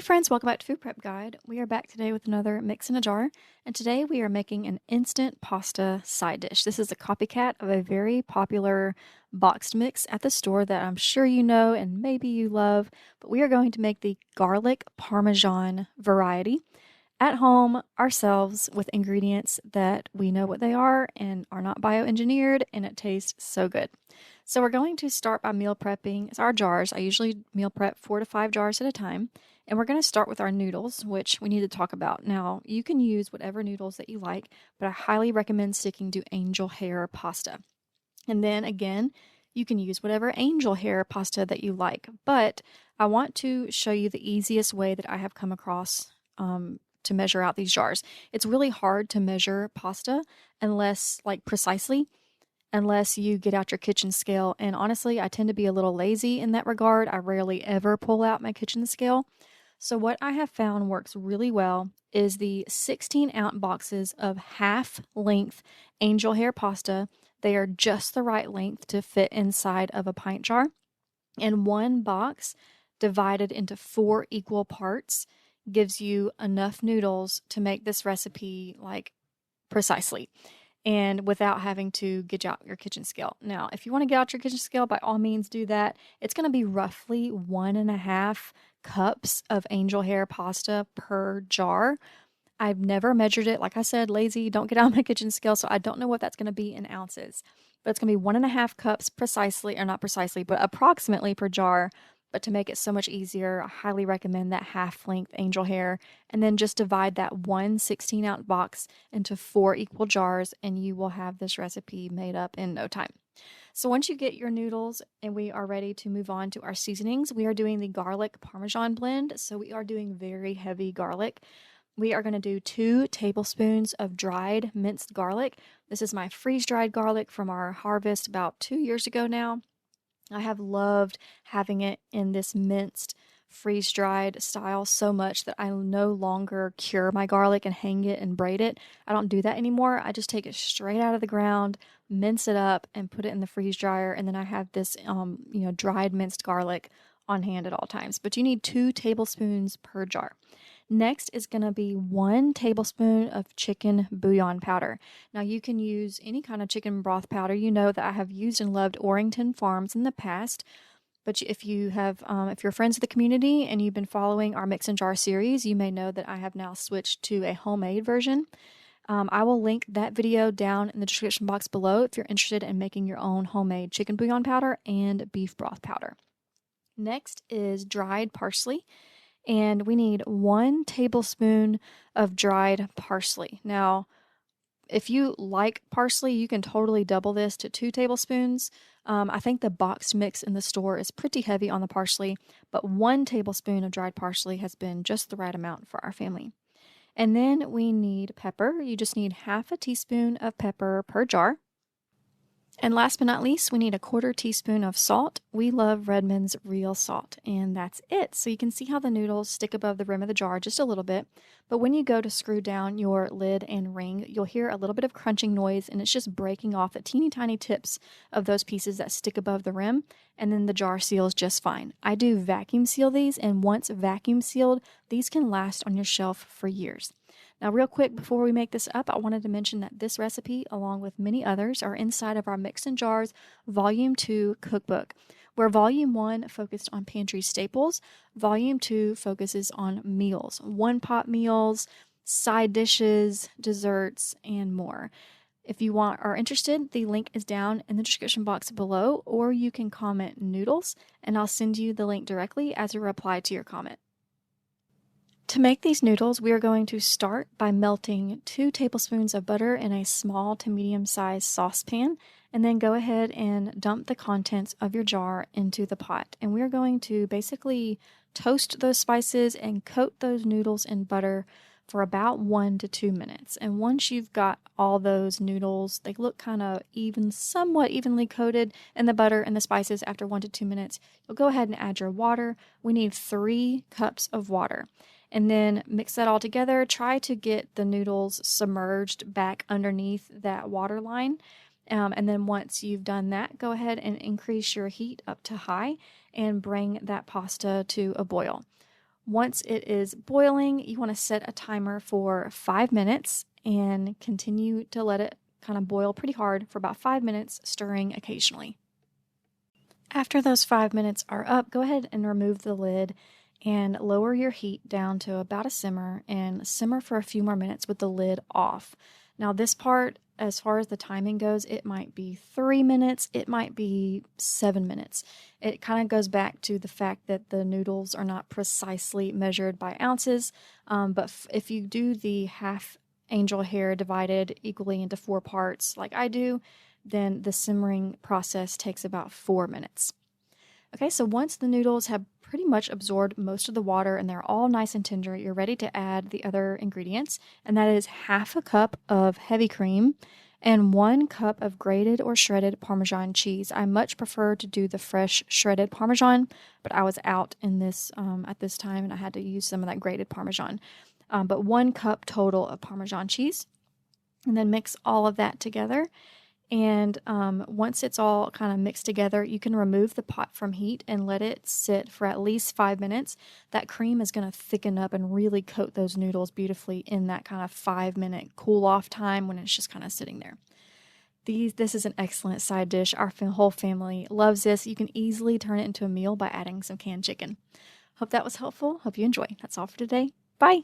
friends, welcome back to Food Prep Guide. We are back today with another mix in a jar, and today we are making an instant pasta side dish. This is a copycat of a very popular boxed mix at the store that I'm sure you know and maybe you love, but we are going to make the garlic Parmesan variety at home ourselves with ingredients that we know what they are and are not bioengineered, and it tastes so good. So we're going to start by meal prepping our jars. I usually meal prep 4 to 5 jars at a time. And we're going to start with our noodles, which we need to talk about. Now, you can use whatever noodles that you like, but I highly recommend sticking to angel hair pasta. And then again, you can use whatever angel hair pasta that you like. But I want to show you the easiest way that I have come across to measure out these jars. It's really hard to measure pasta precisely unless you get out your kitchen scale. And honestly, I tend to be a little lazy in that regard. I rarely ever pull out my kitchen scale. So what I have found works really well is the 16-ounce boxes of half-length angel hair pasta. They are just the right length to fit inside of a pint jar. And one box divided into 4 equal parts gives you enough noodles to make this recipe precisely and without having to get out your kitchen scale. Now, if you want to get out your kitchen scale, by all means do that. It's going to be roughly 1.5 cups of angel hair pasta per jar. I've never measured it. Like I said, lazy, don't get out my kitchen scale, so I don't know what that's going to be in ounces. But it's going to be 1.5 cups precisely, or not precisely, but approximately per jar. But to make it so much easier, I highly recommend that half-length angel hair. And then just divide that one 16-ounce box into 4 equal jars, and you will have this recipe made up in no time. So once you get your noodles and we are ready to move on to our seasonings, we are doing the garlic Parmesan blend. So we are doing very heavy garlic. We are going to do 2 tablespoons of dried minced garlic. This is my freeze-dried garlic from our harvest about 2 years ago now. I have loved having it in this minced freeze-dried style so much that I no longer cure my garlic and hang it and braid it. I don't do that anymore. I just take it straight out of the ground, mince it up, and put it in the freeze dryer, and then I have this dried minced garlic on hand at all times. But you need 2 tablespoons per jar. Next is going to be 1 tablespoon of chicken bouillon powder. Now you can use any kind of chicken broth powder. You know that I have used and loved Orrington Farms in the past. But if you're friends of the community and you've been following our Mix and Jar series, you may know that I have now switched to a homemade version. I will link that video down in the description box below if you're interested in making your own homemade chicken bouillon powder and beef broth powder. Next is dried parsley. And we need 1 tablespoon of dried parsley. Now, if you like parsley, you can totally double this to 2 tablespoons. I think the boxed mix in the store is pretty heavy on the parsley, but 1 tablespoon of dried parsley has been just the right amount for our family. And then we need pepper. You just need half a teaspoon of pepper per jar. And last but not least, we need a 1/4 teaspoon of salt. We love Redmond's real salt, and that's it. So you can see how the noodles stick above the rim of the jar just a little bit. But when you go to screw down your lid and ring, you'll hear a little bit of crunching noise, and it's just breaking off the teeny tiny tips of those pieces that stick above the rim, and then the jar seals just fine. I do vacuum seal these, and once vacuum sealed, these can last on your shelf for years. Now, real quick, before we make this up, I wanted to mention that this recipe, along with many others, are inside of our Mix and Jars Volume 2 cookbook, where Volume 1 focused on pantry staples, Volume 2 focuses on meals, one-pot meals, side dishes, desserts, and more. If you are interested, the link is down in the description box below, or you can comment noodles, and I'll send you the link directly as a reply to your comment. To make these noodles, we are going to start by melting 2 tablespoons of butter in a small to medium-sized saucepan, and then go ahead and dump the contents of your jar into the pot. And we're going to basically toast those spices and coat those noodles in butter for about 1 to 2 minutes. And once you've got all those noodles, they look kind of somewhat evenly coated in the butter and the spices after 1 to 2 minutes, you'll go ahead and add your water. We need 3 cups of water. And then mix that all together. Try to get the noodles submerged back underneath that water line. And then once you've done that, go ahead and increase your heat up to high and bring that pasta to a boil. Once it is boiling, you want to set a timer for 5 minutes and continue to let it kind of boil pretty hard for about 5 minutes, stirring occasionally. After those 5 minutes are up, go ahead and remove the lid and lower your heat down to about a simmer and simmer for a few more minutes with the lid off. Now, this part, as far as the timing goes, it might be 3 minutes, it might be 7 minutes. It kind of goes back to the fact that the noodles are not precisely measured by ounces, but if you do the half angel hair divided equally into 4 parts like I do, then the simmering process takes about 4 minutes. Okay, so once the noodles have pretty much absorbed most of the water and they're all nice and tender, you're ready to add the other ingredients, and that is half a cup of heavy cream and 1 cup of grated or shredded Parmesan cheese. I much prefer to do the fresh shredded Parmesan, but I was out in this at this time and I had to use some of that grated Parmesan. But 1 cup total of Parmesan cheese, and then mix all of that together. And once it's all kind of mixed together, you can remove the pot from heat and let it sit for at least 5 minutes. That cream is going to thicken up and really coat those noodles beautifully in that kind of 5-minute cool off time when it's just kind of sitting there. This is an excellent side dish. Our whole family loves this. You can easily turn it into a meal by adding some canned chicken. Hope that was helpful. Hope you enjoy. That's all for today. Bye.